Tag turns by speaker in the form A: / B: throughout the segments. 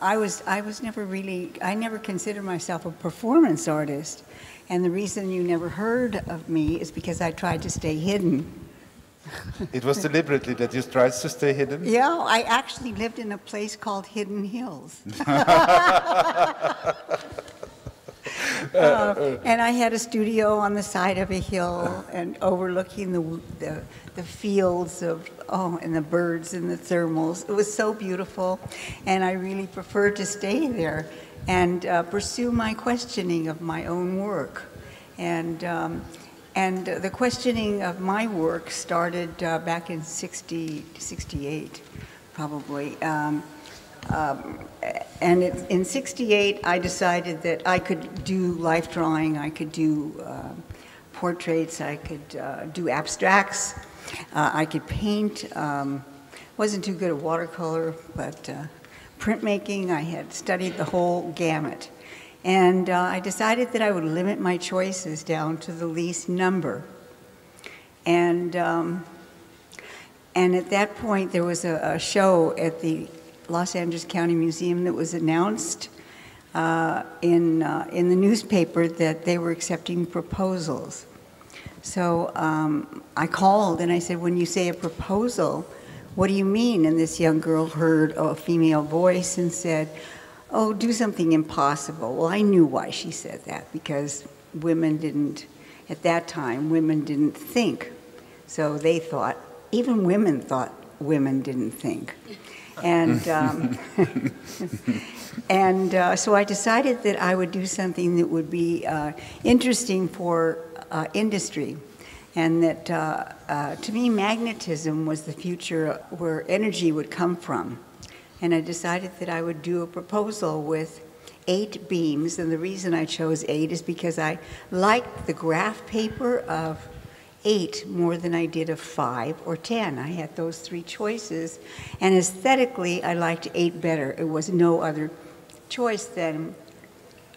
A: I was never really, I never considered myself a performance artist. And the reason you never heard of me is because I tried to stay hidden.
B: It was deliberately that you tried to stay hidden?
A: Yeah, I actually lived in a place called Hidden Hills. And I had a studio on the side of a hill and overlooking the fields of, and the birds and the thermals. It was so beautiful, and I really preferred to stay there and pursue my questioning of my own work. And the questioning of my work started back in 68, probably. And in 68, I decided that I could do life drawing, I could do portraits, I could do abstracts, I could paint. Wasn't too good at watercolor, but printmaking, I had studied the whole gamut. And I decided that I would limit my choices down to the least number. And at that point, there was a show at the Los Angeles County Museum that was announced in the newspaper that they were accepting proposals. So I called and I said, when you say a proposal, what do you mean? And this young girl heard a female voice and said, oh, do something impossible. Well, I knew why she said that, because women didn't, at that time, women didn't think. So they thought, even women thought women didn't think. And, so I decided that I would do something that would be interesting for industry, and that to me magnetism was the future where energy would come from. And I decided that I would do a proposal with 8 beams, and the reason I chose 8 is because I liked the graph paper of 8 more than I did of 5 or 10. I had those 3 choices, and aesthetically I liked 8 better. It was no other choice than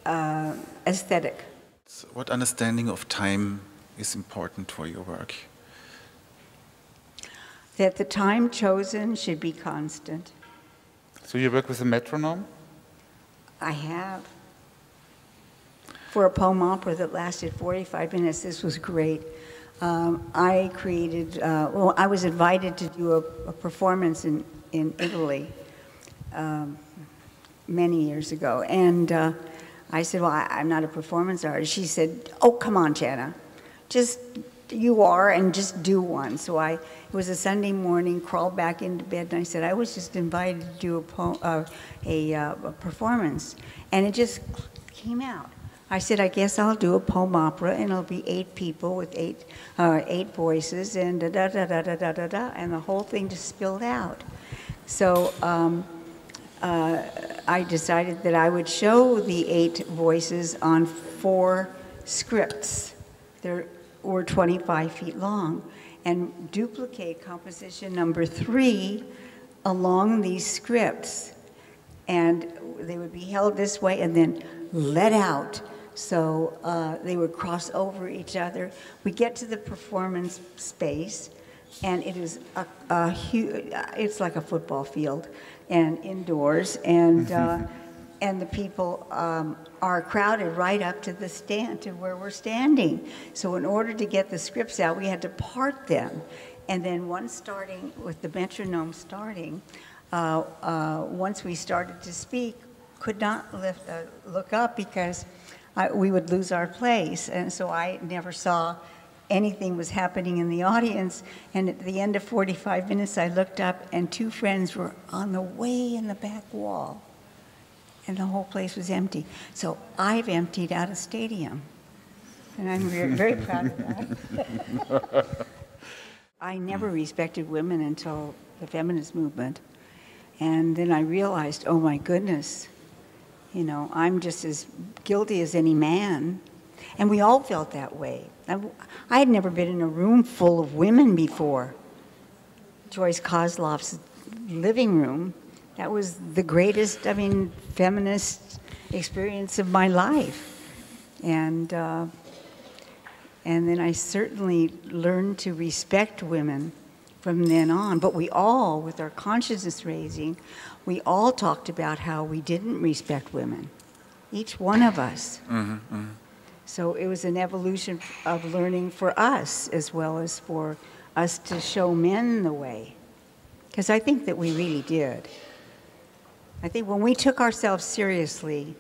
A: aesthetic.
C: So what understanding of time is important for your work?
A: That the time chosen should be constant.
B: So you work with a metronome?
A: I have. For a poem opera that lasted 45 minutes, this was great. I created, well, I was invited to do a performance in Italy many years ago. And I said, well, I'm not a performance artist. She said, oh, come on, Channa. Just, you are, and just do one. So it was a Sunday morning, crawled back into bed, and I said, I was just invited to do a performance. And it just came out. I said, I guess I'll do a poem opera, and it'll be 8 people with 8 voices, and da-da-da-da-da-da-da, and the whole thing just spilled out. So I decided that I would show the 8 voices on 4 scripts. They were 25 feet long, and duplicate composition number 3 along these scripts. And they would be held this way and then let out. So they would cross over each other. We get to the performance space, and it is a huge, it's like a football field, and indoors, and the people are crowded right up to the stand, to where we're standing. So in order to get the scripts out, we had to part them. And then once starting, with the metronome starting, once we started to speak, could not look up because we would lose our place. And so I never saw anything was happening in the audience. And at the end of 45 minutes, I looked up, and 2 friends were on the way in the back wall. And the whole place was empty. So I've emptied out a stadium. And I'm very, very proud of that. I never respected women until the feminist movement. And then I realized, oh my goodness, you know, I'm just as guilty as any man. And we all felt that way. I had never been in a room full of women before. Joyce Kozloff's living room, that was the greatest, I mean, feminist experience of my life. And then I certainly learned to respect women from then on. But we all, with our consciousness raising, we all talked about how we didn't respect women, each one of us. So it was an evolution of learning for us as well as for us to show men the way. Because I think that we really did. I think when we took ourselves seriously,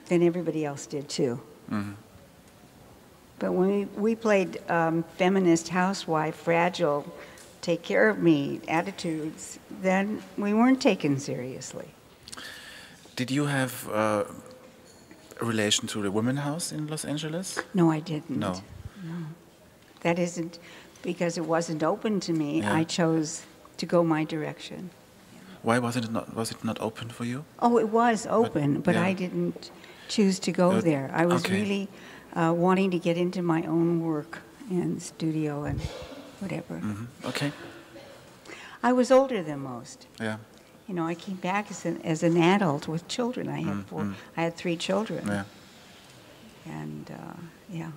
A: then everybody else did too. But when we played feminist housewife, fragile, take care of me attitudes, then we weren't taken seriously.
C: Did you have a relation to the Women's House in Los Angeles?
A: No, I didn't.
C: No.
A: No. That isn't because it wasn't open to me.
C: Yeah.
A: I chose to go my direction.
C: Why was it not open for you?
A: Oh, it was open, but
C: yeah.
A: I didn't choose to go there. I was really wanting to get into my own work and studio and whatever.
C: Okay.
A: I was older than most.
C: Yeah.
A: You know, I came back as an adult with children. I had I had 3 children.
C: Yeah.
A: And yeah.